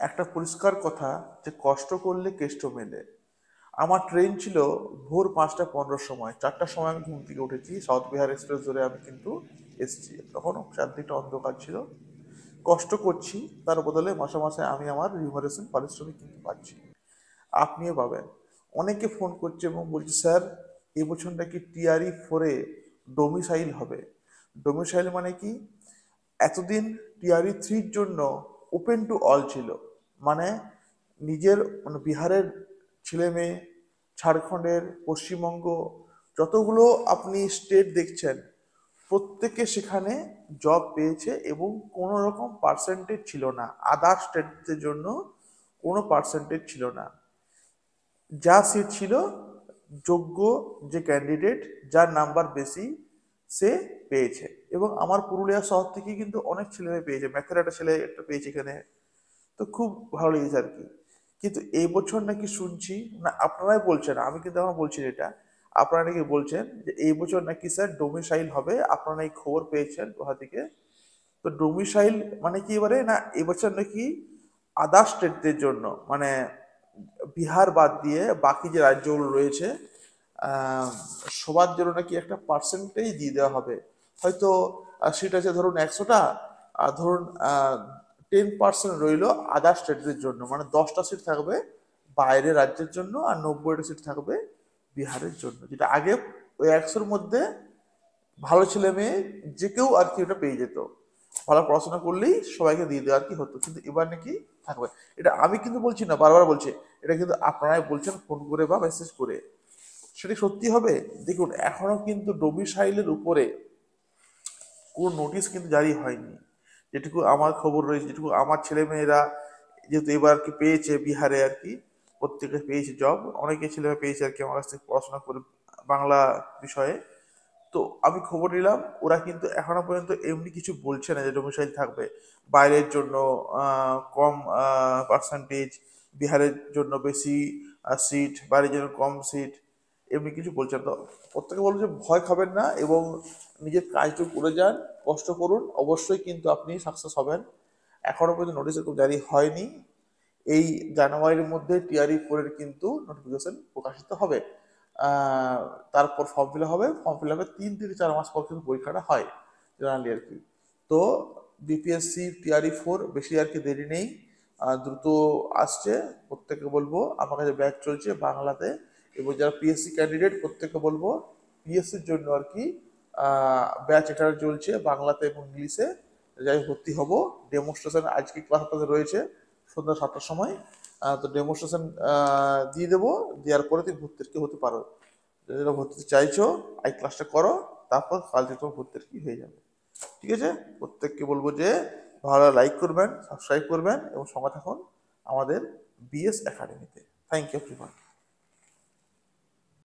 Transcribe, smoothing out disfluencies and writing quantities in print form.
একটা পরিষ্কার কথা যে কষ্ট করলে কেষ্ট মেলে। আমার ট্রেন ছিল ভোর 5টা 15 সময়, 4টার সময় আমি ঘুম থেকে উঠেছি, সাউথ বিহার এক্সপ্রেস ধরে আমি কিন্তু এসেছি। তখনও চারদিকটা অন্ধকার ছিল। কষ্ট করছি, তার বদলে মাসে মাসে আমি আমার রিমারেশন পারিশ্রমিক কিন্তু পাচ্ছি, আপনিও পাবেন। অনেকে ফোন করছে এবং বলছে, স্যার এবছর নাকি টিআরই 4-এ ডোমিসাইল হবে। ডোমিসাইল মানে কি? এতদিন টিআরই 3-র জন্য ওপেন টু অল ছিল, মানে নিজের মানে বিহারের ছেলে মেয়ে, ঝাড়খণ্ডের, পশ্চিমবঙ্গ, যতগুলো আপনি স্টেট দেখছেন প্রত্যেকে সেখানে জব পেয়েছে এবং কোনো রকম পার্সেন্টেজ ছিল না, আদার স্টেটদের জন্য কোনো পার্সেন্টেজ ছিল না। যা সিট ছিল, যোগ্য যে ক্যান্ডিডেট যার নাম্বার বেশি সে পেয়েছে। এবং আমার পুরুলিয়া শহর থেকে কিন্তু অনেক ছেলে মেয়ে পেয়েছে, ম্যাথের একটা ছেলে একটা পেয়েছে এখানে। তো খুব ভালো লেগেছে আর কি। কিন্তু এই বছর নাকি শুনছি, না আপনারাই বলছেন, আমি কিন্তু এখন বলছি না এটা, আপনারা নাকি বলছেন যে এই বছর নাকি স্যার ডোমিসাইল হবে, আপনারা এই খবর পেয়েছেন কোথা থেকে? তো ডোমিসাইল মানে কি এবারে, না এবছর নাকি আদার স্টেটদের জন্য, মানে বিহার বাদ দিয়ে বাকি যে রাজ্যগুলো রয়েছে আহ, সবার জন্য নাকি একটা পার্সেন্টেজ দিয়ে দেওয়া হবে। হয়তো সিট আছে ধরুন 100টা, আর ধরুন 10% রইলো আদার স্টেটদের জন্য, মানে 10টা সিট থাকবে বাইরের রাজ্যের জন্য আর 90টা সিট থাকবে বিহারের জন্য, যেটা আগে ওই 100-র মধ্যে ভালো ছেলে মেয়ে যে কেউ আর কি ওটা পেয়ে যেত, ভালো পড়াশোনা করলেই সবাইকে দিয়ে দেওয়া আর কি হতো। কিন্তু এবার নাকি থাকবে। এটা আমি কিন্তু বলছি না, বারবার বলছি, এটা কিন্তু আপনারাই বলছেন ফোন করে বা মেসেজ করে। সেটা সত্যি হবে? দেখুন এখনো কিন্তু ডোমিসাইলের উপরে কোনো নোটিশ কিন্তু জারি হয়নি, যেটুকু আমার খবর রয়েছে, যেটুকু আমার ছেলে মেয়েরা যেহেতু এবার আর কি পেয়েছে বিহারে আর কি, প্রত্যেকে পেয়েছে জব, অনেকে ছেলে মেয়ে পেয়েছে আর কি আমার কাছ থেকে পড়াশোনা করে বাংলা বিষয়ে। তো আমি খবর নিলাম, ওরা কিন্তু এখনো পর্যন্ত এমনি কিছু বলছে না যে ডোমিসাইল থাকবে। বাইরের জন্য কম পার্সেন্টেজ, বিহারের জন্য বেশি সিট, বাইরের জন্য কম সিট, এমনি কিছু বলছে না। তো প্রত্যেকে বলছে ভয় খাবেন না এবং নিজের কাজটুকু করে যান, কষ্ট করুন, অবশ্যই কিন্তু আপনি সাকসেস হবেন। এখনো পর্যন্ত নোটিশ এরকম জারি হয়নি। এই জানুয়ারির মধ্যে টিআরই 4-এর কিন্তু নোটিফিকেশন প্রকাশিত হবে। আহ, তারপর ফর্ম ফিল হবে, ফর্ম ফিল আপের 3 থেকে 4 মাস পর কিন্তু পরীক্ষাটা হয় জেনারেলি আর কি। তো বিপিএসসি টিআরই 4 বেশি আর কি দেরি নেই, দ্রুত আসছে। প্রত্যেককে বলবো আমার কাছে ব্যাচ চলছে বাংলাতে, এবং যারা পিএসসি ক্যান্ডিডেট প্রত্যেককে বলবো পিএসসির জন্য আর কি ব্যাচ এটা চলছে বাংলাতে এবং ইংলিশে, যাই ভর্তি হব। ডেমনস্ট্রেশন আজকে ক্লাস আপনাদের রয়েছে সন্ধ্যা 7টার সময়। তো ডেমনস্ট্রেশন দিয়ে দেবো, দেওয়ার পরে তুমি ভর্তি আর কি হতে পারো। যারা ভর্তি হতে চাইছো এই ক্লাসটা করো, তারপর কাল থেকে তোমার ভর্তি আর কি হয়ে যাবে। ঠিক আছে? প্রত্যেককে বলবো যে ভালো লাইক করবেন, সাবস্ক্রাইব করবেন এবং সঙ্গে থাকুন আমাদের বিএস একাডেমিতে। Thank you everyone.